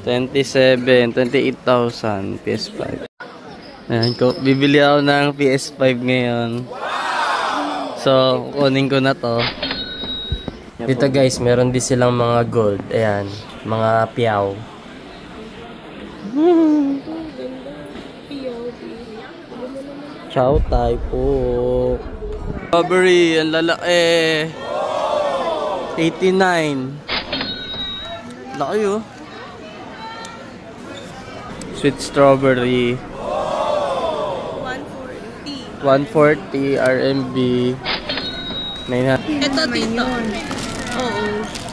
28,000 PS5. Ayan, bibili ako ng PS5 ngayon. So, kunin ko na to. Dito guys, meron din silang mga gold. Ayan, mga piyaw. Chow Tai po. Strawberry, ang lalaki. 89. Laki oh. Sweet strawberry. 140 RMB. 900. Ito dito. Oo.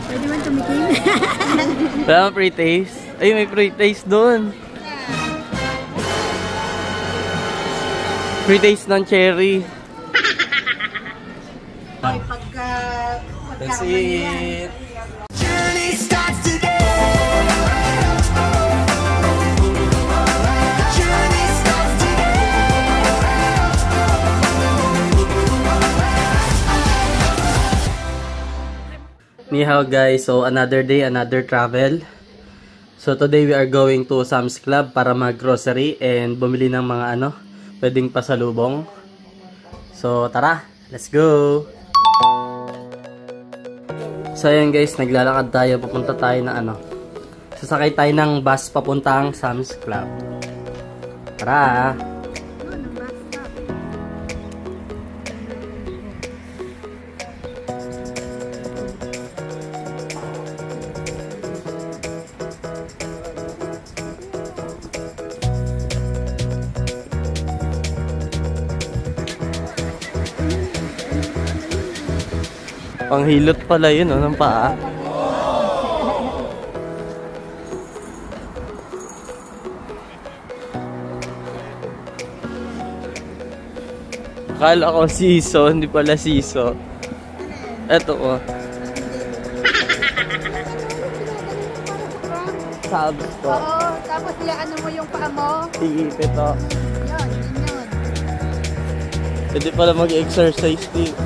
Pwede man tumikim. Wala mo pre-taste? Ay, may pre-taste doon. Pre-taste ng cherry. That's it. Journey starts today. Journey starts today. Ni hao guys, so another day, another travel. So today we are going to Sam's Club para mag-grocery and bumili ng mga pwedeng pasalubong. So tara, let's go. So ayan guys, naglalakad tayo, papunta tayo na sasakay tayo ng bus papuntang Sam's Club. Tara! Ang hilot pala yun, ng paa. Akala ko siso, hindi pala siso. Eto ko. Sabs ko. Oo, tapos ano mo yung paa mo? Iipit o. Yun, yun. Pwede pala mag-exercise dito.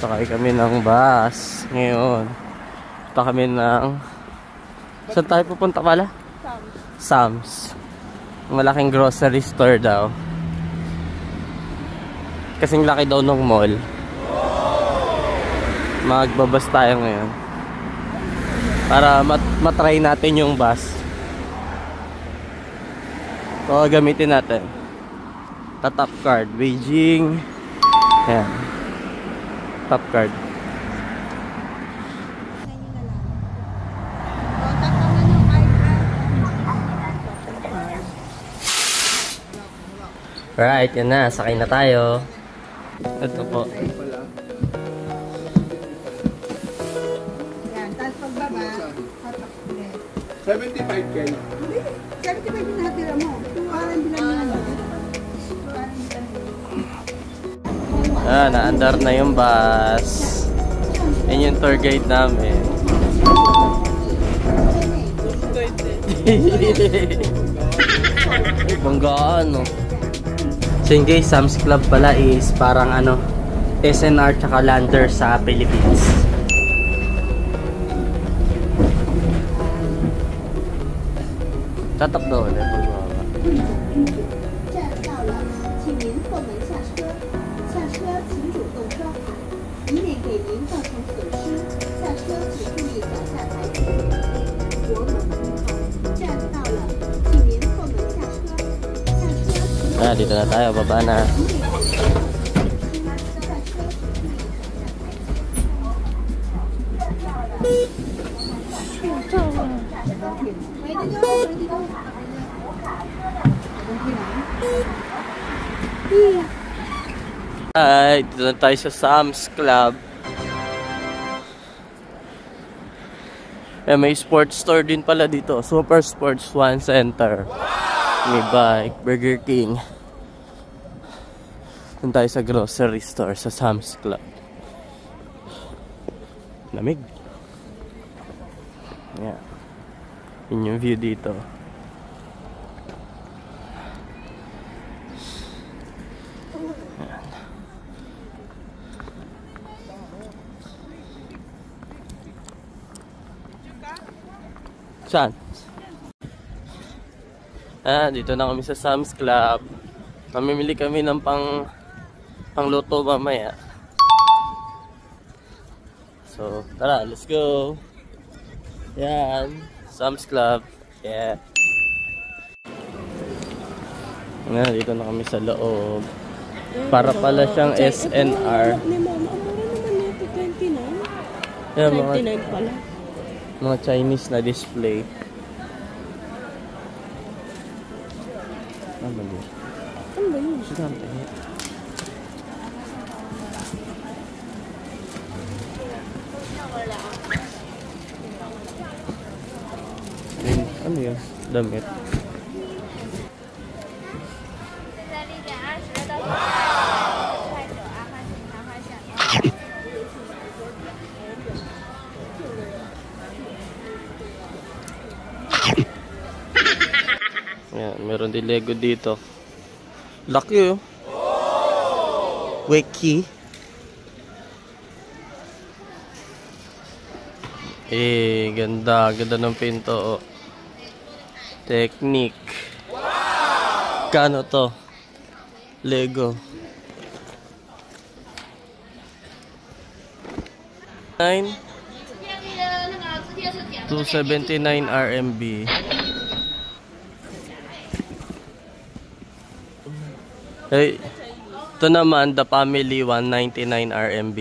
Sakay kami ng bus ngayon. Punta kami ng... Saan tayo pupunta pala? Sam's. Malaking grocery store daw. Kasing laki daw ng mall. Magbabas tayo ngayon. Para matry natin yung bus. So, gamitin natin. Tatap card. Beijing. Ayan. Top card. Alright, yan na. Sakay na tayo. Ito po. Yan, tapos pagbaba, 75K. 75 yung natira mo. 2 lang yan. Naandar na yung bus. Yan yung tour guide namin. Banggaan, no? So yun guys, Sam's Club pala is parang SNR tsaka Lander sa Philippines. Tatap daw ulit. Dito na tayo, baba na. Ay, dito na tayo sa Sam's Club. Eh, may sports store din pala dito. Super Sports One Center. May bike, Burger King. Doon tayo sa grocery store, sa Sam's Club. Lamig. Yeah. Yun yung view dito. Ayan. Saan? Dito na kami sa Sam's Club. Mamimili kami ng pangluto mamaya. So, tara, let's go. Yan, Sam's Club. Yeah. Dito na kami sa loob. Para pala siyang SNR. Yan, mga Chinese na display. Ano ba yun? Ano ba yun? Ano yun? Damit. Ayan, meron din Lego dito. Laki oh. Weki. Ganda. Ganda ng pinto oh. Technique. Kano to? Lego. 279 RMB. Hey, ito naman, The Family, 199 RMB.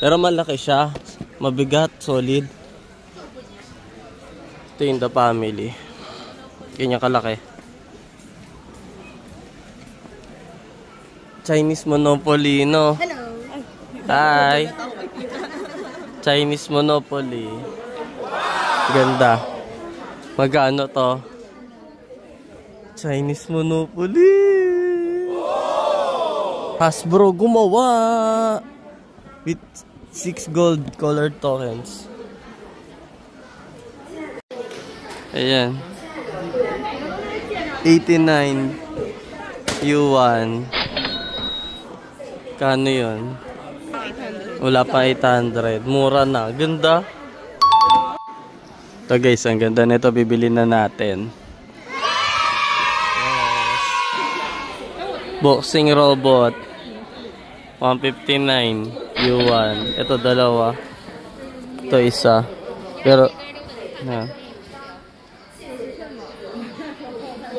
Pero malaki siya. Mabigat, solid. Ito yung The Family. Ganyan kalaki. Chinese Monopoly, no? Hello. Hi. Chinese Monopoly. Ganda. Magkano to? Chinese Monopoly. Hasbro gumawa with 6 gold colored tokens. Ayan. 89 yuan. Kano yun? Wala pa 800. Mura na. Ganda. Ito guys, ang ganda nito. Bibili na natin. Yes. Boxing robot. 159 yuan. Ito dalawa. Ito isa. Pero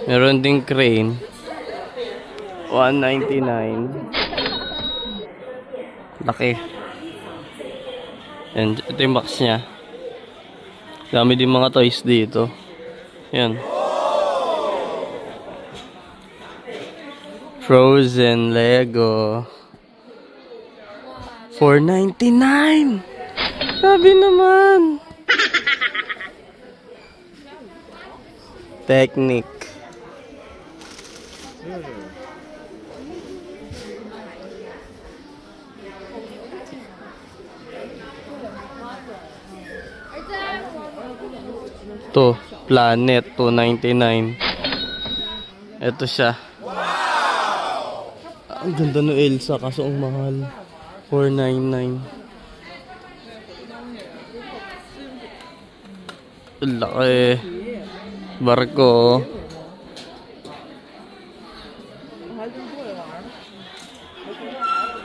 meron ding crane. 199. Laki. And ito yung box niya. Dami din mga toys dito. Yan. Frozen Lego. 499. Sabi naman. Technique. Ito, Planet 299. Ito siya. Ang ganda no Elsa, kaso ang mahal. 499. Laki. Barko.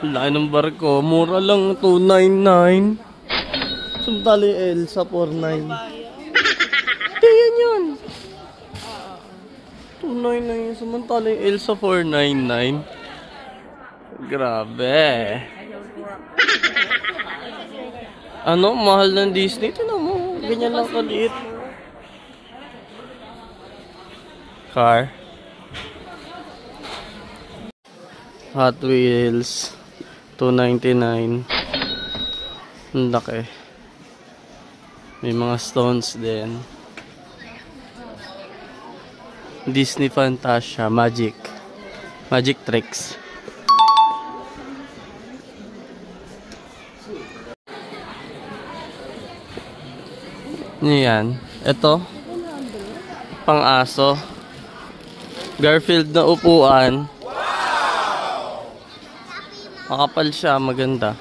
Laki ng barko. Mura lang 299. Sumtali Elsa 49. Yan yun. 299. Samantala yung Elsa 499. Grabe. Ano? Mahal ng Disney. Tignan mo. Ganyan lang kaliit. Car. Hot Wheels. 299. Ang laki. May mga stones din. Disney Fantasia, Magic Tricks. Ano yan? Ito, pang-aso. Garfield na upuan. Makapal siya, maganda.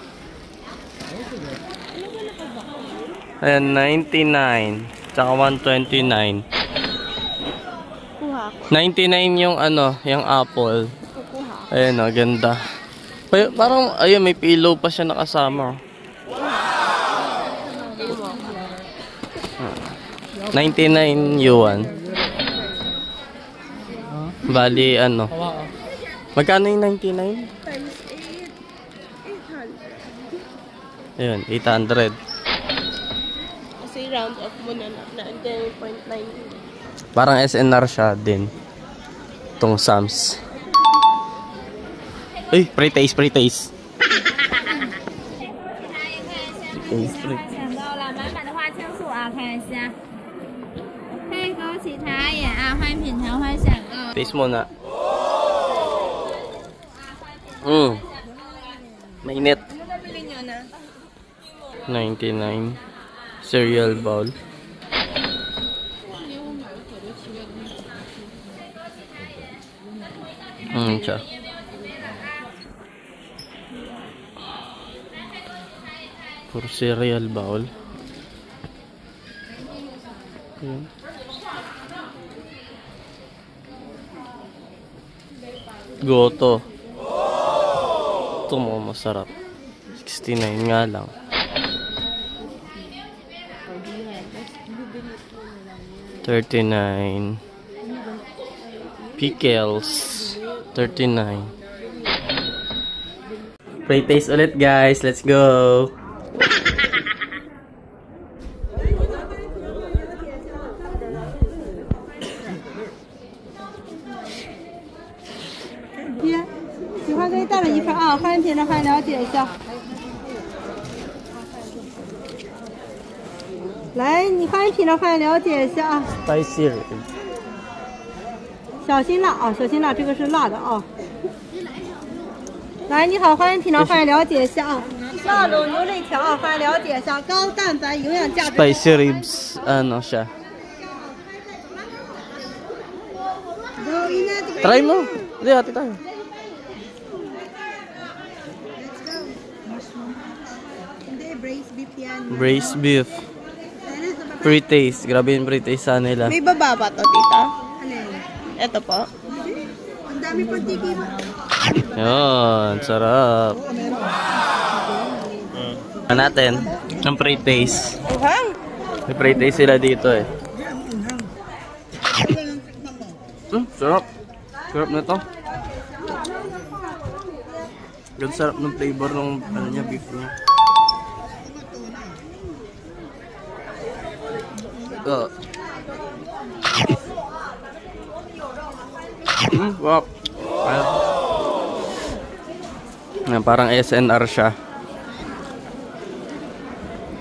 Ayan, 99. Tsaka 129. 99 yung ano, yung apple. Ayan o, ganda. Parang, ayun, may pillow pa siya nakasama. 99 yuan. Bali, ano. Magkano yung 99? Times 8. 800. Ayun, 800. Kasi round off mo na 0.9. Parang SNR siya din. Itong Sam's. Uy, pre-taste. Pre-taste. 想到了，满满的花青素啊，看一下。可以勾其他眼啊，欢迎品尝，欢迎选购。 Taste muna. Mainit. 99 cereal bowl. Siya. For cereal bowl. Ayan. Goto. Ito mo masarap. 69 nga lang. $39. Pickles. $39. Pre-taste ulit guys. Let's go.爹，喜欢给你带了一份啊，欢迎品尝，欢迎了解一下。来，你欢迎品尝，欢迎了解一下啊。 Spicy. 小心辣啊，小心辣，这个是辣的啊。来，你好，欢迎品尝，欢迎了解一下啊。辣卤牛肋条啊，欢迎了解一下，高蛋白，营养价值。 Spicy ribs. Ano siya? Try mo. Hindi, ate tayo. Hindi, braised beef yan. Braised beef. Pre-taste. Grabe yung pre-taste sa nila. May baba pa to, tita? Ano yan? Ito po. Ang dami pang tiki mo. Yun. Sarap. Ano natin? Ang pre-taste. Uhang! May pre-taste sila dito eh. Sarap. Sarap na to. Yung sarap ng flavor ng ano niya, beef niya. Ito. Wow. Parang SNR siya.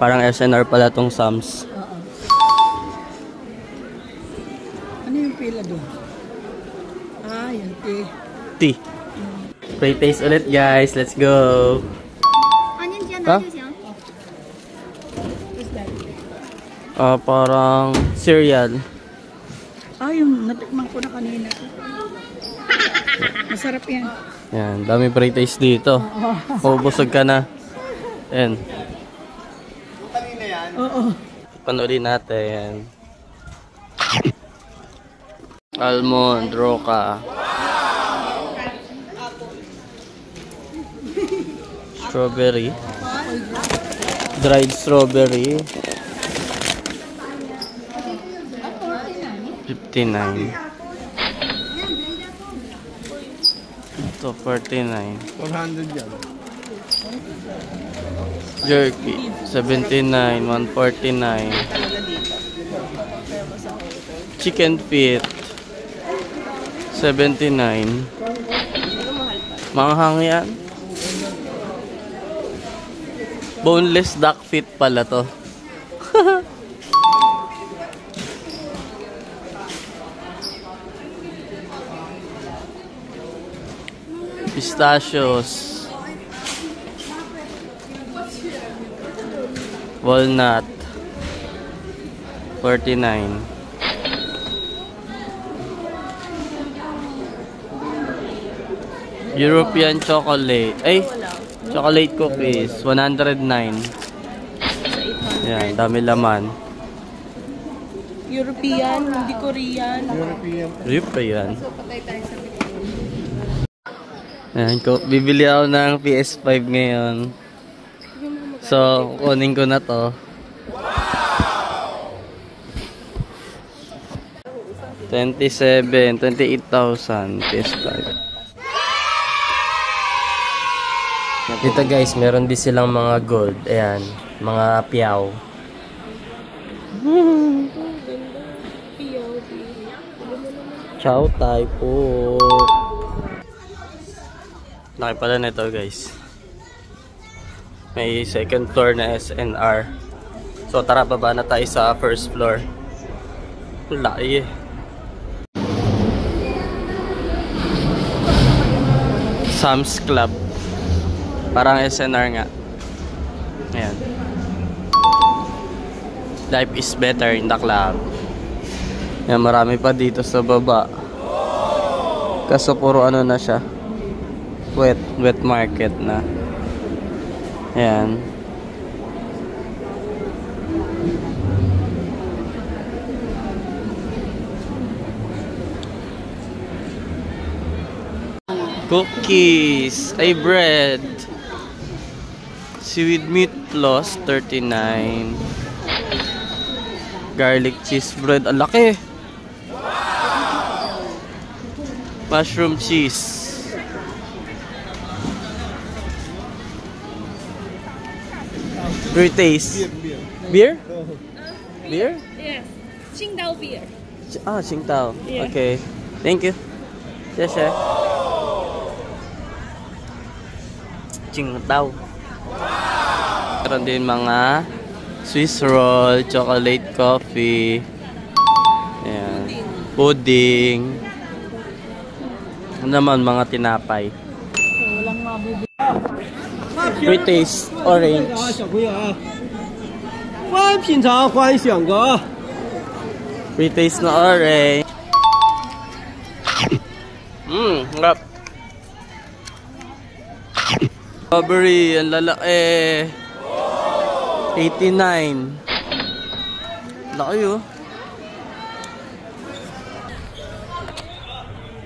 Parang SNR pala tong Sam's. Ano yung pila doon? Ah, yan, tea. Tea. Pre-taste ulit guys. Let's go. 啊，您直接拿就行。 Parang cereal. Ah, yung natikman ko na kanina. Masarap yan. Yan, dami pre-taste dito. Mabubusog ka na. Yan. Oo. Panoorin natin. Almond, roca. Strawberry. Dried strawberry. 59. Ito, 49. 100 yan. Jerky, 79, 149. Chicken feet, 79. Manghang yan. Boneless duck feet pala to. Pistachios. Walnut. 49. European chocolate. Ay, chocolate cookies. 109. Yan, dami laman. European, hindi Korean. European. Ayan, bibili ako ng PS5 ngayon. So, kunin ko na to. 28,000 PS5. Dito guys, meron din silang mga gold. Ayan, mga piyaw. Chow Tai po. Laki pala nito guys. May second floor na SNR. So tara, baba na tayo sa first floor. Laki eh. Sam's Club. Parang SNR nga. Ayan. Life is better in the club. Ayan, marami pa dito sa baba. Kaso puro ano na siya. Wet market na. Ayan. Cookies. Ay, bread. Seaweed meat plus 39. Garlic cheese bread. Ang laki. Mushroom cheese. Pre-taste. Beer? Beer? Yes. Qingdao beer. Ah, Qingdao. Yeah. Okay. Thank you. Yes, sir. Qingdao. Meron din mga Swiss roll, chocolate coffee. Ayan. Pudding. Ano naman mga tinapay. Pre-taste orange. Pre-taste na orange. Harap. Strawberry, ang lalaki. 89. Laki oh.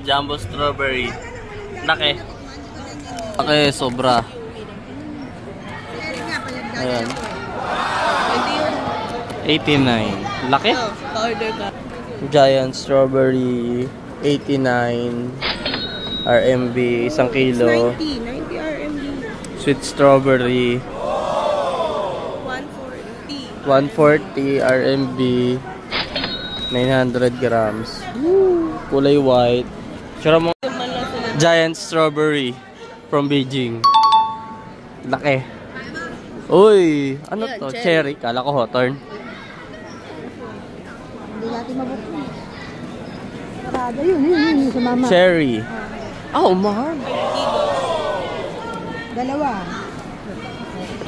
Jumbo strawberry. Laki. Laki, sobra. Ayan. 89. Laki? Pa-order ka. Giant strawberry. 89 RMB. 1 kilo. 90 RMB. Sweet strawberry. 140 RMB. 900 grams. Kulay white. Sure mo. Giant strawberry from Beijing. Laki. Uy, ano to? Cherry. Kala ko hawthorn. Hindi natin mabuksan. Sarado yun sa mama. Cherry. Oh, mahal. Dalawa.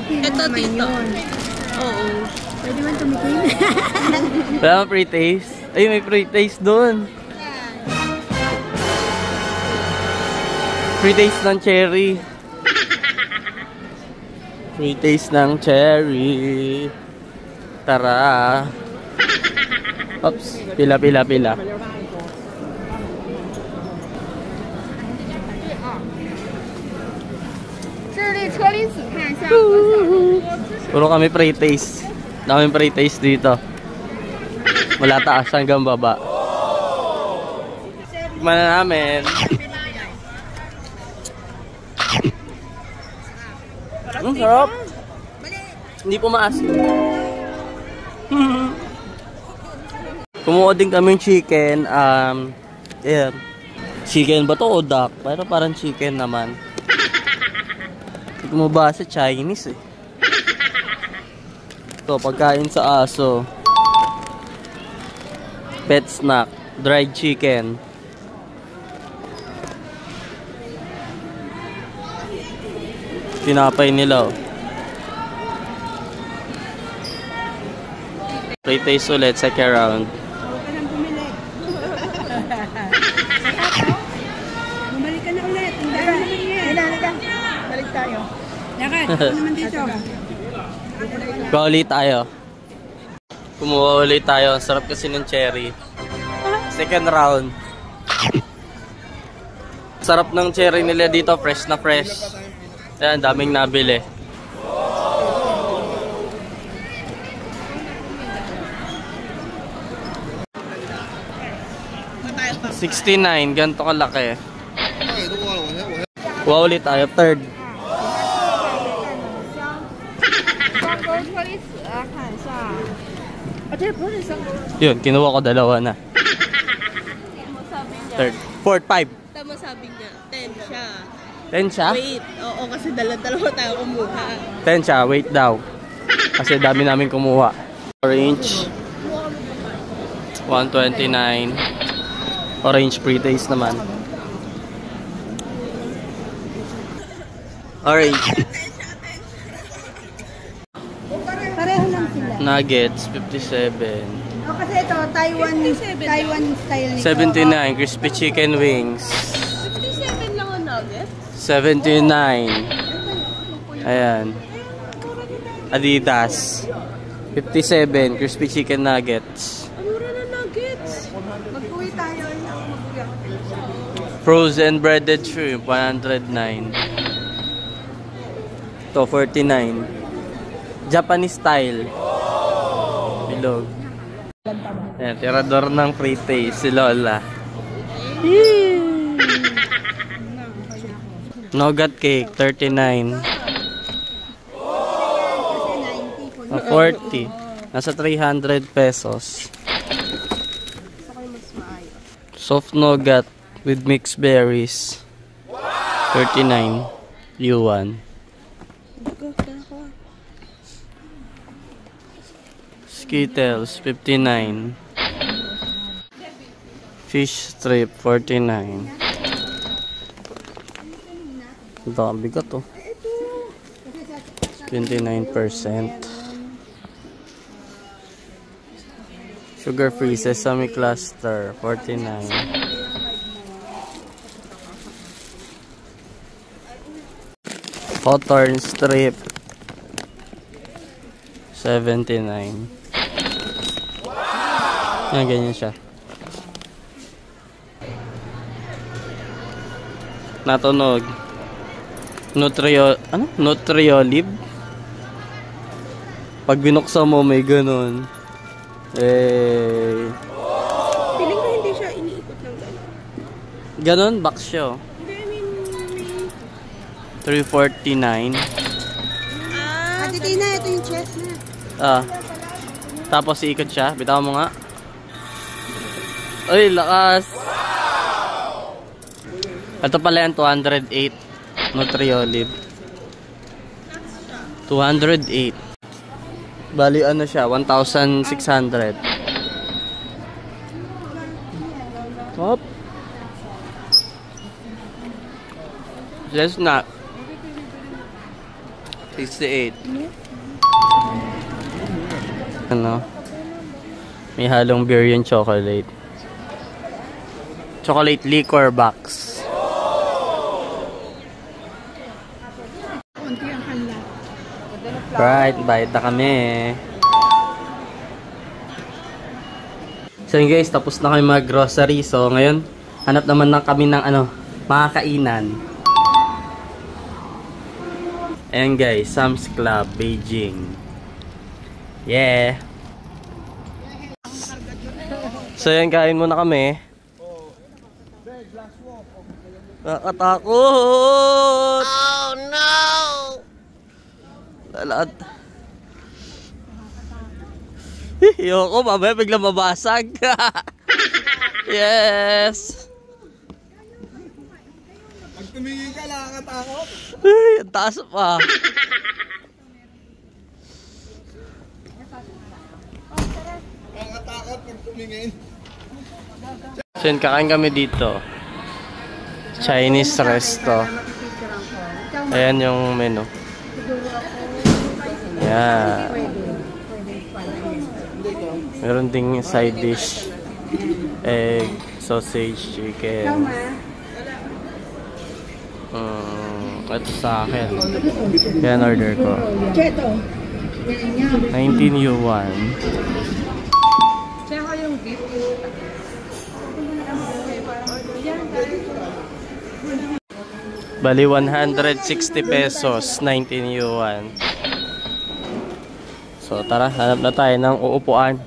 Ito dito. Oo. Pwede man tumikim. Wala mo pre-taste? Ay, may pre-taste doon. Pre-taste ng cherry. Pre-taste ng cherry. Tara. Oops. Pila. Puro kami pre-taste. Daming pre-taste dito. Mula taas hanggang baba. Tikman na namin. Ang sarap. Hindi po maasim. Kumuha din kaming chicken. Yeah. Chicken ba to o duck? Pero parang chicken naman. Kumuha sa Chinese eh. Ito, pagkain sa aso. Pet snack. Dried chicken. Tinapay nila, oh. Pre-taste ulit, second round. Huwag ka nang bumili. Bumalik ka na ulit. Hindi ka naman yan. Halika. Balik tayo. Lakad, ako naman dito. Kuha ulit tayo. Kumuha ulit tayo. Ang sarap kasi ng cherry. Second round. Sarap ng cherry nila dito. Fresh na fresh. Ayan, daming nabili. $69, ganito kalaki. Wow, ulit tayo. Third. Yun, kinuha ko dalawa na. Third. Fourth, 5. Tama sabi niya, 10 siya. 10 siya? Wait, oo kasi dalawa tayo kumuha. 10 siya, wait daw. Kasi dami namin kumuha. Orange. 129. Orange pre-taste naman. Orange. Pareho lang sila. Nuggets, 57. O kasi ito, Taiwan style nito. 79. Crispy chicken wings. 57 lang ang nugget? 79. Ayan. Adidas. 57. Crispy chicken nuggets. Ang mura na nuggets. Mag-uwi tayo. Frozen breaded shrimp, 109. Ito, 49. Japanese style. Bilog. Ayan, tirador ng free taste, si Lola. Nougat cake, 39. 40. Nasa 300 pesos. Soft nougat with mixed berries. 39. Yuan. Skittles, 59. Fish strip, 49. Ito, ang bigat to. 29%. Sugar-free sesame cluster, 49. Hawthorne strip, 79. Yan, ganyan siya. Natunog. Nutriolib. Pag binuksan mo, may ganun. Feeling ko hindi siya iniikot ng gano'n. Ganun, box siya. Hindi, I mean, may... 349. Ate Tina, ito yung chest na. Tapos iikot siya. Bitaw mo nga. Ay, lakas. Ito pala yung 208. Nutriolib. 208. Bali ano siya, 1,600. Hop. Let's not. 68. Ano? May halong beer yung chocolate. Chocolate liquor box. Right, bayad na kami. So yun guys, tapos na kami mag-grocery. So ngayon, hanap naman kami ng mga kainan. Ayan guys, Sam's Club, Beijing. Yeah. So yan, kain muna kami. Nakatakot! Oh no! Lalat. Yoko, mamaya biglang mabasag. Yes! Pag tumingin ka, nakakatakot. Ay, ang taas pa. Nakakatakot pag tumingin. So yun, kakain kami dito. Chinese resto. Ayan yung menu. Ayan. Meron ding side dish. Egg, sausage, chicken. Ito sa akin. Yan order ko. 19 yuan. Bali 160 pesos, 19 yuan. So tara, hanap na tayo ng uupuan.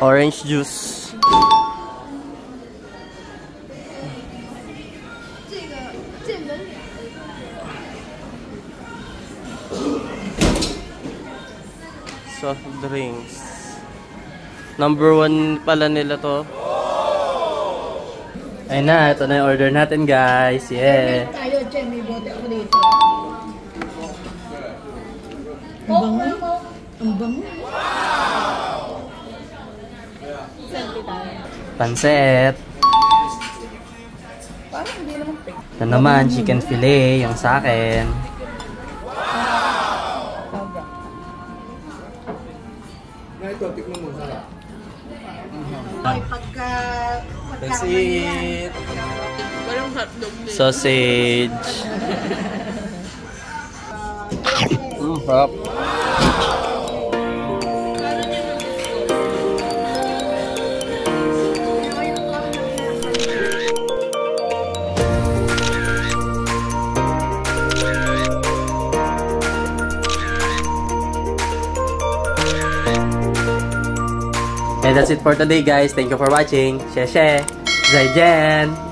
Orange juice. Soft drinks. Number 1 pala nila to. Ayun na, ito na yung order natin guys. Yeah. Tayo, Chen, may bote ako dito. Ang bango. Ang bango. Panset. Ito naman, chicken fillet, yung sa akin. Ito, tikman mo, sarap. Ay, pagka... That's it. Walang hotdog din. Sausage. Sarap. And that's it for today guys. Thank you for watching. Xie xie. Zaijian.